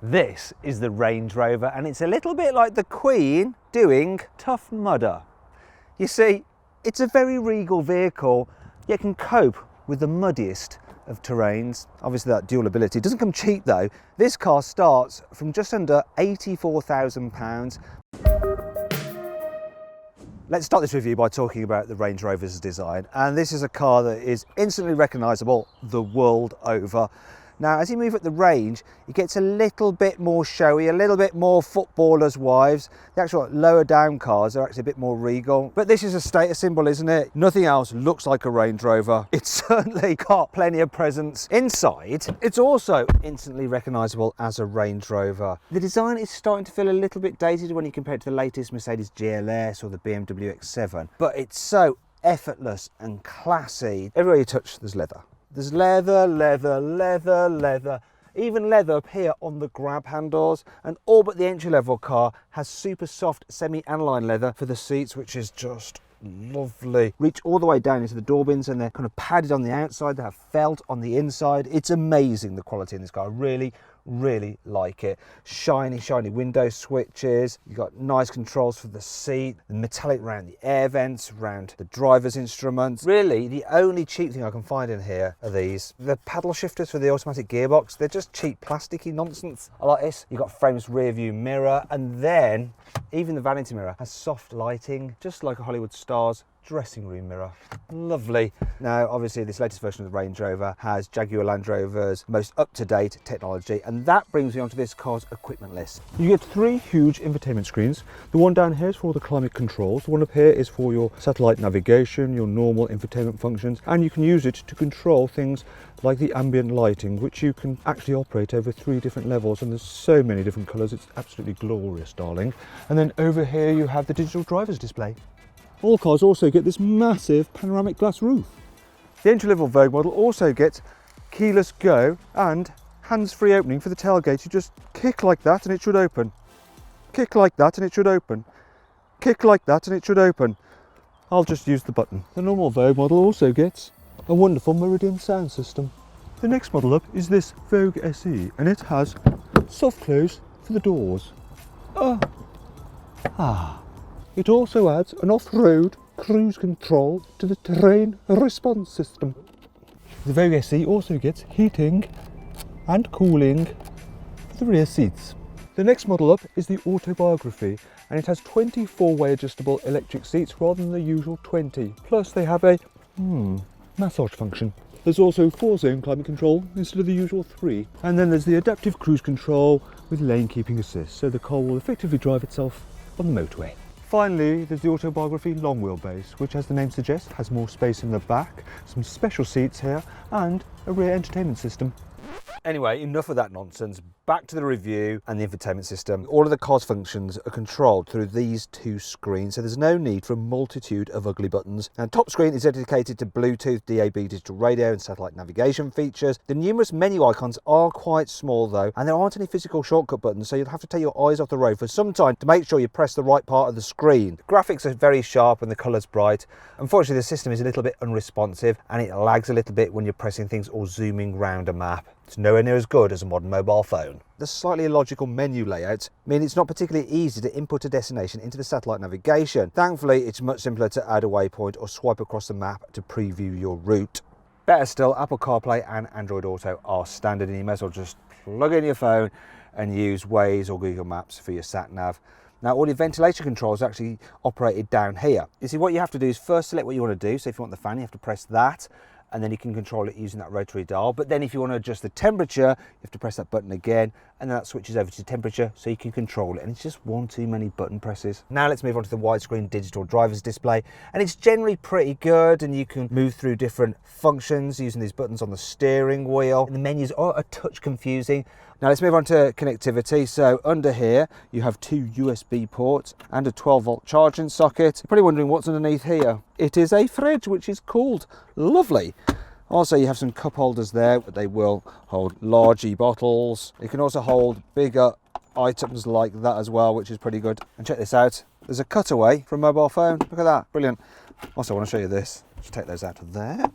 This is the Range Rover, and it's a little bit like the Queen doing Tough Mudder. You see, it's a very regal vehicle, yet can cope with the muddiest of terrains. Obviously that dual ability doesn't come cheap though. This car starts from just under £84,000. Let's start this review by talking about the Range Rover's design, and this is a car that is instantly recognisable the world over. Now, as you move up the range, it gets a little bit more showy, a little bit more footballers' wives. The actual lower down cars are actually a bit more regal. But this is a status symbol, isn't it? Nothing else looks like a Range Rover. It's certainly got plenty of presence. Inside, it's also instantly recognisable as a Range Rover. The design is starting to feel a little bit dated when you compare it to the latest Mercedes GLS or the BMW X7. But it's so effortless and classy. Everywhere you touch, there's leather. There's leather, leather, leather, leather, even leather up here on the grab handles, and all but the entry-level car has super soft semi-aniline leather for the seats, which is just lovely. Reach all the way down into the door bins, and they're kind of padded on the outside. They have felt on the inside. It's amazing, the quality in this car. Really like it. Shiny window switches. You've got nice controls for the seat, the metallic around the air vents, around the driver's instruments. Really, the only cheap thing I can find in here are these. The paddle shifters for the automatic gearbox. They're just cheap, plasticky nonsense. I like this. You've got frameless rear view mirror, and then even the vanity mirror has soft lighting, just like a Hollywood star's dressing room mirror. Lovely. Now, obviously, this latest version of the Range Rover has Jaguar Land Rover's most up-to-date technology, and that brings me onto this car's equipment list. You get 3 huge infotainment screens. The one down here is for all the climate controls. The one up here is for your satellite navigation, your normal infotainment functions, and you can use it to control things like the ambient lighting, which you can actually operate over 3 different levels, and there's so many different colours. It's absolutely glorious, darling. And then over here you have the digital driver's display. All cars also get this massive panoramic glass roof. The entry-level Vogue model also gets keyless go and hands-free opening for the tailgate. You just kick like that and it should open. Kick like that and it should open. Kick like that and it should open. I'll just use the button. The normal Vogue model also gets a wonderful Meridian sound system. The next model up is this Vogue SE, and it has soft close for the doors. It also adds an off-road cruise control to the terrain response system. The Vogue SE also gets heating and cooling for the rear seats. The next model up is the Autobiography, and it has 24-way adjustable electric seats rather than the usual 20. Plus they have a massage function. There's also 4-zone climate control instead of the usual 3. And then there's the adaptive cruise control with lane keeping assist, so the car will effectively drive itself on the motorway. Finally, there's the Autobiography long wheelbase, which, as the name suggests, has more space in the back, some special seats here, and a rear entertainment system. Anyway, enough of that nonsense. Back to the review and the infotainment system. All of the car's functions are controlled through these 2 screens, so there's no need for a multitude of ugly buttons. Now, top screen is dedicated to Bluetooth, DAB digital radio and satellite navigation features. The numerous menu icons are quite small though, and there aren't any physical shortcut buttons, so you'll have to take your eyes off the road for some time to make sure you press the right part of the screen. The graphics are very sharp and the colour's bright. Unfortunately, the system is a little bit unresponsive and it lags a little bit when you're pressing things or zooming round a map. It's nowhere near as good as a modern mobile phone. The slightly illogical menu layouts mean it's not particularly easy to input a destination into the satellite navigation. Thankfully, it's much simpler to add a waypoint or swipe across the map to preview your route. Better still, Apple CarPlay and Android Auto are standard, and you may as well just plug in your phone and use Waze or Google Maps for your sat-nav. Now, all your ventilation controls are actually operated down here. You see, what you have to do is first select what you want to do. So if you want the fan, you have to press that, and then you can control it using that rotary dial. But then if you want to adjust the temperature, you have to press that button again, and then that switches over to temperature so you can control it. And it's just one too many button presses. Now let's move on to the widescreen digital driver's display, and it's generally pretty good, and you can move through different functions using these buttons on the steering wheel. And the menus are a touch confusing. Now let's move on to connectivity. So under here you have 2 USB ports and a 12-volt charging socket. You're probably wondering what's underneath here. It is a fridge, which is cooled. Lovely. Also, you have some cup holders there, but they will hold large bottles. You can also hold bigger items like that as well, which is pretty good. And check this out. There's a cutaway for a mobile phone. Look at that. Brilliant. Also, I want to show you this. Just take those out of there.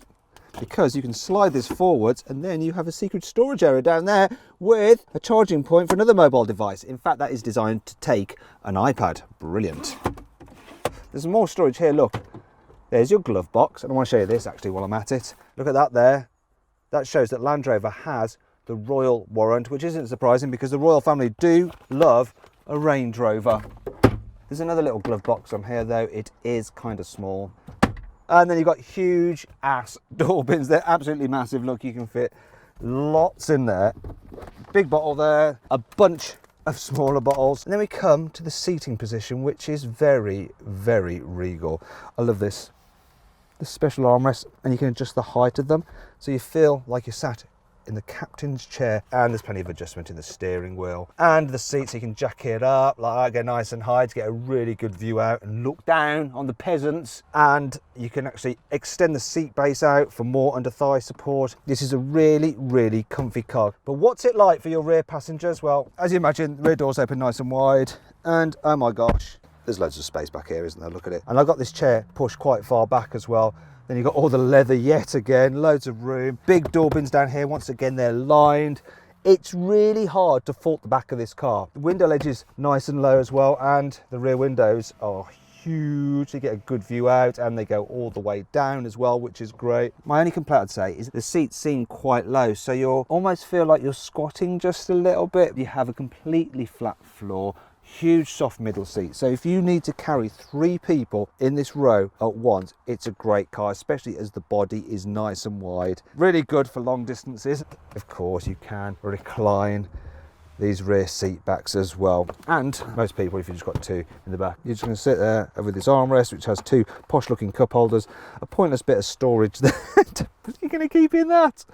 because you can slide this forwards and then you have a secret storage area down there with a charging point for another mobile device. In fact, that is designed to take an iPad. Brilliant. There's more storage here, look. There's your glove box, and I want to show you this actually while I'm at it. Look at that there. That shows that Land Rover has the Royal warrant, which isn't surprising because the Royal family do love a Range Rover. There's another little glove box on here though. It is kind of small. And then you've got huge ass door bins. They're absolutely massive. Look, you can fit lots in there. Big bottle there, a bunch of smaller bottles. And then we come to the seating position, which is very, very regal. I love this. The special armrests, and you can adjust the height of them so you feel like you're sat in the captain's chair, and there's plenty of adjustment in the steering wheel and the seat, so you can jack it up like go nice and high to get a really good view out and look down on the peasants. And you can actually extend the seat base out for more under thigh support. This is a really, really comfy car. But what's it like for your rear passengers? Well, as you imagine, the rear doors open nice and wide, and oh my gosh, there's loads of space back here, isn't there? Look at it. And I've got this chair pushed quite far back as well. Then you've got all the leather yet again, loads of room. Big door bins down here, once again, they're lined. It's really hard to fault the back of this car. The window ledge is nice and low as well, and the rear windows are huge. You get a good view out, and they go all the way down as well, which is great. My only complaint I'd say is the seats seem quite low, so you almost feel like you're squatting just a little bit. You have a completely flat floor. Huge soft middle seat, so if you need to carry 3 people in this row at once, it's a great car, especially as the body is nice and wide. Really good for long distances. Of course, you can recline these rear seat backs as well, and most people, if you've just got 2 in the back, you're just going to sit there with this armrest, which has 2 posh looking cup holders, a pointless bit of storage there. You're going to keep in that?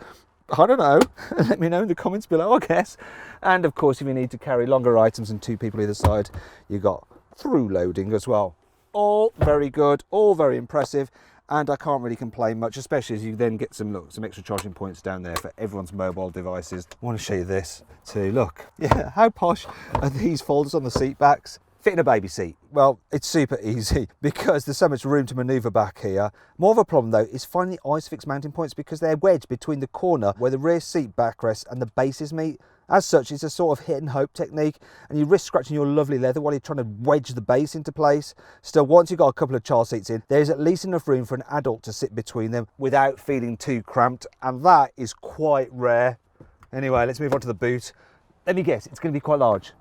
I don't know. Let me know in the comments below, I guess. And of course, if you need to carry longer items and 2 people either side, you've got through loading as well. All very good, all very impressive, and I can't really complain much, especially as you then get some extra charging points down there for everyone's mobile devices. I want to show you this too. Look, yeah, how posh are these folders on the seat backs? Fit in a baby seat. Well, it's super easy because there's so much room to manoeuvre back here. More of a problem though is finding the ISOFIX mounting points because they're wedged between the corner where the rear seat backrests and the bases meet. As such, it's a sort of hit and hope technique, and you risk scratching your lovely leather while you're trying to wedge the base into place. Still, once you've got a couple of child seats in, there's at least enough room for an adult to sit between them without feeling too cramped, and that is quite rare. Anyway, let's move on to the boot. Let me guess, it's going to be quite large.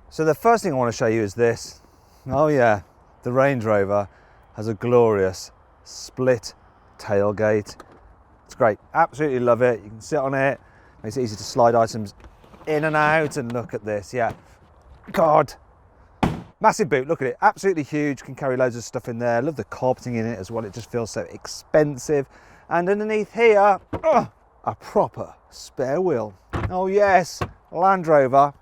So the first thing I want to show you is this. Oh yeah, the Range Rover has a glorious split tailgate. It's great, absolutely love it. You can sit on it, makes it easy to slide items in and out, and look at this, yeah. God, massive boot, look at it, absolutely huge, can carry loads of stuff in there. Love the carpeting in it as well, it just feels so expensive. And underneath here, a proper spare wheel. Oh yes, Land Rover,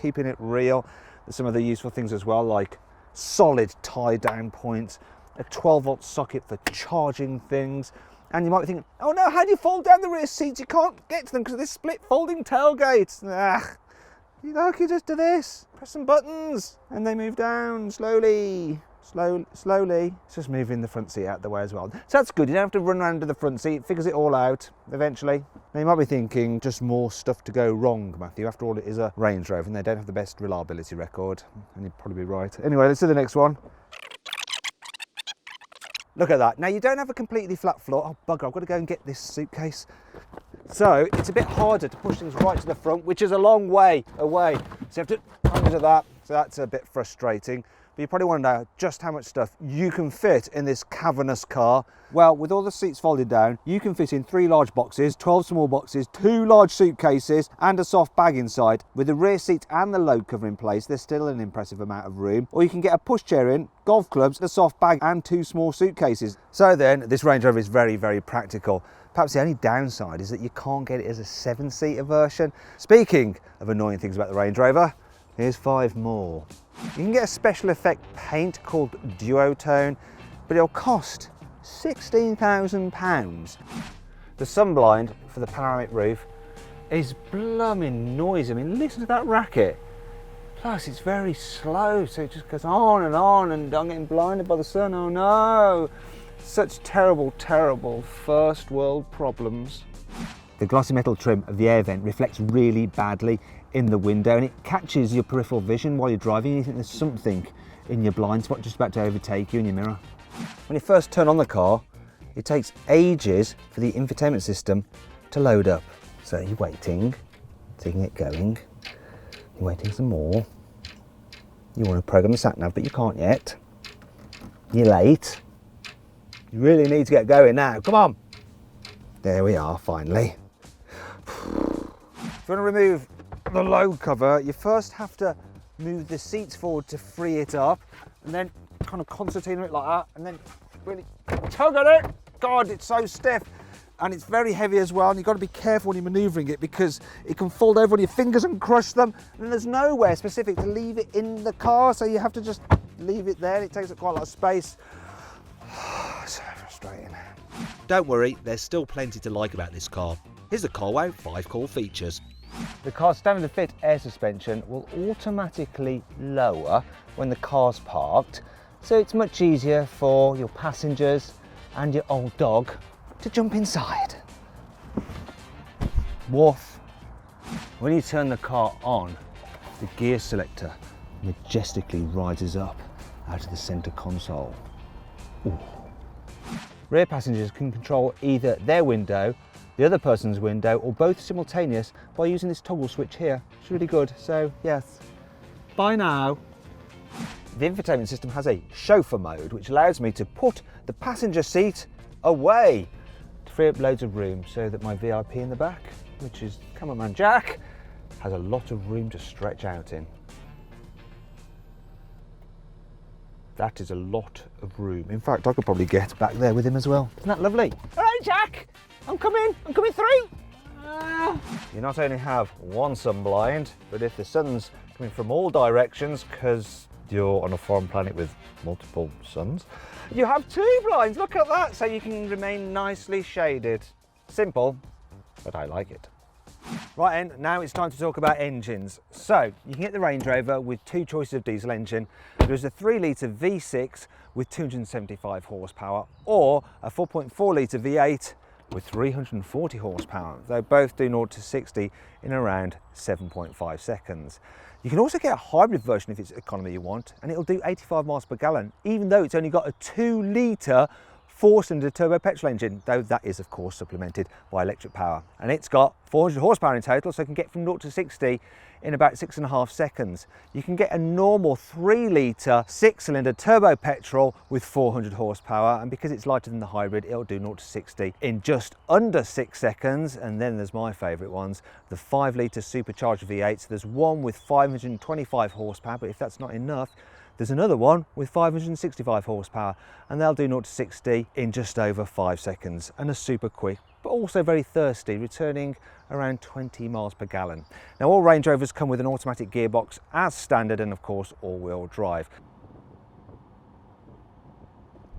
keeping it real. There's some other useful things as well, like solid tie down points, a 12-volt socket for charging things. And you might be thinking, oh no, how do you fold down the rear seats? You can't get to them because of this split folding tailgate. You just do this, press some buttons, and they move down slowly. Slowly. It's just moving the front seat out the way as well. So that's good, you don't have to run around to the front seat, it figures it all out eventually. Now you might be thinking, just more stuff to go wrong, Matthew. After all, it is a Range Rover and they don't have the best reliability record. And you'd probably be right. Anyway, let's do the next one. Look at that. Now you don't have a completely flat floor. Oh bugger, I've got to go and get this suitcase. So it's a bit harder to push things right to the front, which is a long way away. So you have to come into that. So that's a bit frustrating. But you probably want to know just how much stuff you can fit in this cavernous car. Well, with all the seats folded down, you can fit in 3 large boxes, 12 small boxes, 2 large suitcases, and a soft bag inside. With the rear seat and the load cover in place, there's still an impressive amount of room. Or you can get a pushchair in, golf clubs, a soft bag, and 2 small suitcases. So then, this Range Rover is very, very practical. Perhaps the only downside is that you can't get it as a 7-seater version. Speaking of annoying things about the Range Rover, here's 5 more. You can get a special effect paint called Duotone, but it'll cost £16,000. The sunblind for the panoramic roof is blooming noisy. I mean, listen to that racket. Plus, it's very slow, so it just goes on, and I'm getting blinded by the sun, oh no. Such terrible, terrible first world problems. The glossy metal trim of the air vent reflects really badly in the window and it catches your peripheral vision while you're driving. You think there's something in your blind spot just about to overtake you in your mirror. When you first turn on the car, it takes ages for the infotainment system to load up. So you're waiting, taking it going, you're waiting some more. You want to program the sat nav, but you can't yet. You're late. You really need to get going now, come on. There we are, finally. If you want to remove the load cover, you first have to move the seats forward to free it up, and then kind of concertina it like that, and then really tug at it. God, it's so stiff, and it's very heavy as well, and you've got to be careful when you're manoeuvring it because it can fold over on your fingers and crush them, and there's nowhere specific to leave it in the car, so you have to just leave it there, and it takes up quite a lot of space. So frustrating. Don't worry, there's still plenty to like about this car. Here's the carwow 5 core features. The car's standard fit air suspension will automatically lower when the car's parked, so it's much easier for your passengers and your old dog to jump inside. Woof. When you turn the car on, the gear selector majestically rises up out of the centre console. Ooh. Rear passengers can control either their window, the other person's window, or both simultaneous by using this toggle switch here. It's really good, so yes. Bye now. The infotainment system has a chauffeur mode, which allows me to put the passenger seat away to free up loads of room so that my VIP in the back, which is cameraman Jack, has a lot of room to stretch out in. That is a lot of room. In fact, I could probably get back there with him as well. Isn't that lovely? All right, Jack, I'm coming through. You not only have one sun blind, but if the sun's coming from all directions, because you're on a foreign planet with multiple suns, you have 2 blinds, look at that, so you can remain nicely shaded. Simple, but I like it. Right, and now it's time to talk about engines. So you can get the Range Rover with 2 choices of diesel engine. There's a 3 litre V6 with 275 horsepower or a 4.4 litre V8 with 340 horsepower. They both do 0 to 60 in around 7.5 seconds. You can also get a hybrid version if it's economy you want, and it'll do 85 miles per gallon, even though it's only got a 2 litre 4-cylinder turbo petrol engine, though that is of course supplemented by electric power. And it's got 400 horsepower in total, so it can get from 0 to 60 in about 6.5 seconds. You can get a normal 3 litre 6-cylinder turbo petrol with 400 horsepower, and because it's lighter than the hybrid, it'll do 0 to 60 in just under 6 seconds. And then there's my favourite ones, the 5 litre supercharged V8. So there's one with 525 horsepower, but if that's not enough, there's another one with 565 horsepower, and they'll do 0 to 60 in just over 5 seconds, and are super quick, but also very thirsty, returning around 20 miles per gallon. Now, all Range Rovers come with an automatic gearbox as standard, and of course all-wheel drive.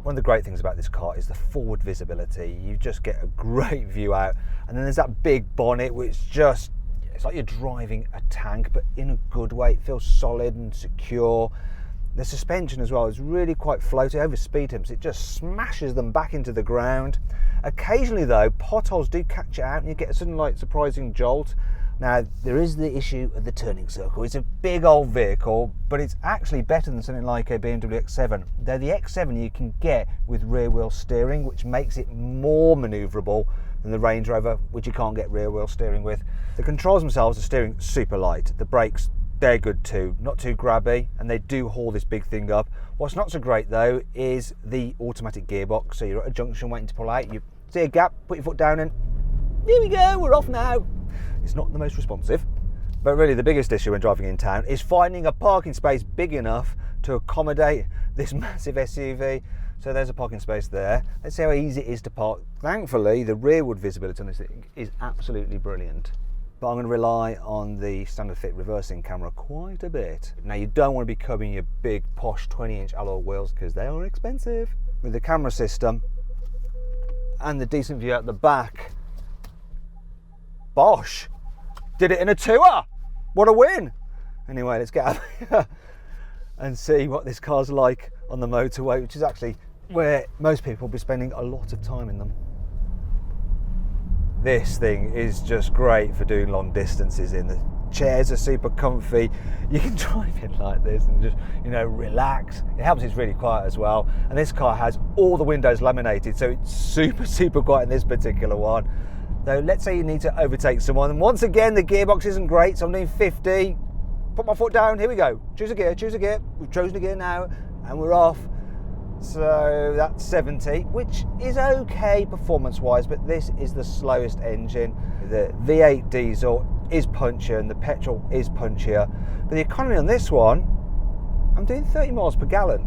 One of the great things about this car is the forward visibility. You just get a great view out, and then there's that big bonnet which just, it's like you're driving a tank, but in a good way. It feels solid and secure. The suspension as well is really quite floaty. Over speed humps, it just smashes them back into the ground. Occasionally though, potholes do catch it out and you get a sudden like surprising jolt. Now, there is the issue of the turning circle. It's a big old vehicle, but it's actually better than something like a BMW X7. Though the X7 you can get with rear wheel steering, which makes it more manoeuvrable than the Range Rover, which you can't get rear wheel steering with. The controls themselves are steering super light. The brakes, they're good too, not too grabby, and they do haul this big thing up. What's not so great though is the automatic gearbox. So you're at a junction waiting to pull out, you see a gap, put your foot down and here we go, we're off now. It's not the most responsive, but really the biggest issue when driving in town is finding a parking space big enough to accommodate this massive SUV. So there's a parking space there. Let's see how easy it is to park. Thankfully, the rearward visibility on this thing is absolutely brilliant. But I'm going to rely on the standard fit reversing camera quite a bit. Now, you don't want to be cubbing your big posh 20-inch alloy wheels because they are expensive. With the camera system and the decent view out the back, bosh, did it in a tour. What a win. Anyway, let's get out here and see what this car's like on the motorway, which is actually where most people will be spending a lot of time in them. This thing is just great for doing long distances in. The chairs are super comfy. You can drive in like this and just, you know, relax. It helps it's really quiet as well. And this car has all the windows laminated, so it's super quiet in this particular one. Though let's say you need to overtake someone, and once again the gearbox isn't great, so I'm doing 50. Put my foot down, here we go. Choose a gear, choose a gear. We've chosen a gear now, and we're off. So that's 70, which is okay performance-wise, but this is the slowest engine. The V8 diesel is punchier and the petrol is punchier. But the economy on this one, I'm doing 30 miles per gallon,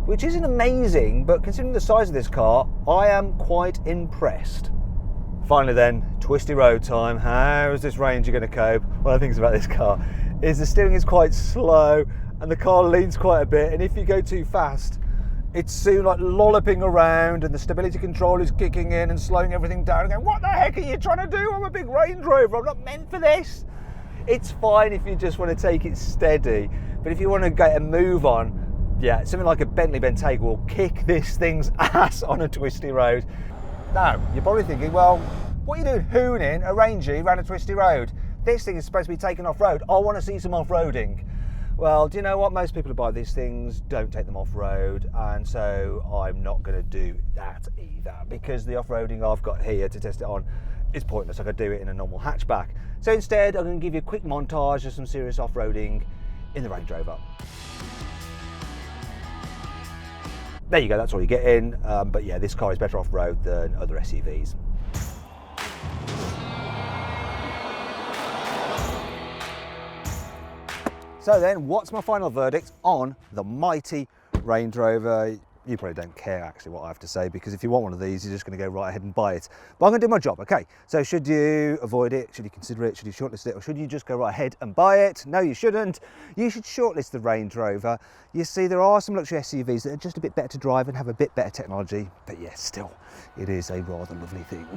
which isn't amazing, but considering the size of this car, I am quite impressed. Finally then, twisty road time. How is this Ranger going to cope? One of the things about this car is the steering is quite slow and the car leans quite a bit, and if you go too fast, it's soon like lolloping around and the stability control is kicking in and slowing everything down and going, what the heck are you trying to do? I'm a big Range Rover, I'm not meant for this. It's fine if you just want to take it steady, but if you want to get a move on, yeah, something like a Bentley Bentayga will kick this thing's ass on a twisty road. Now, you're probably thinking, well, what are you doing hooning a Ranger around a twisty road? This thing is supposed to be taken off-road. I want to see some off-roading. Well, do you know what? Most people who buy these things don't take them off-road, and so I'm not going to do that either, because the off-roading I've got here to test it on is pointless. I could do it in a normal hatchback. So instead, I'm going to give you a quick montage of some serious off-roading in the Range Rover. There you go, that's all you get in, but yeah, this car is better off-road than other SUVs. So then, what's my final verdict on the mighty Range Rover? You probably don't care actually what I have to say, because if you want one of these, you're just going to go right ahead and buy it. But I'm going to do my job, okay? So should you avoid it? Should you consider it? Should you shortlist it? Or should you just go right ahead and buy it? No, you shouldn't. You should shortlist the Range Rover. You see, there are some luxury SUVs that are just a bit better to drive and have a bit better technology. But yes, still, it is a rather lovely thing.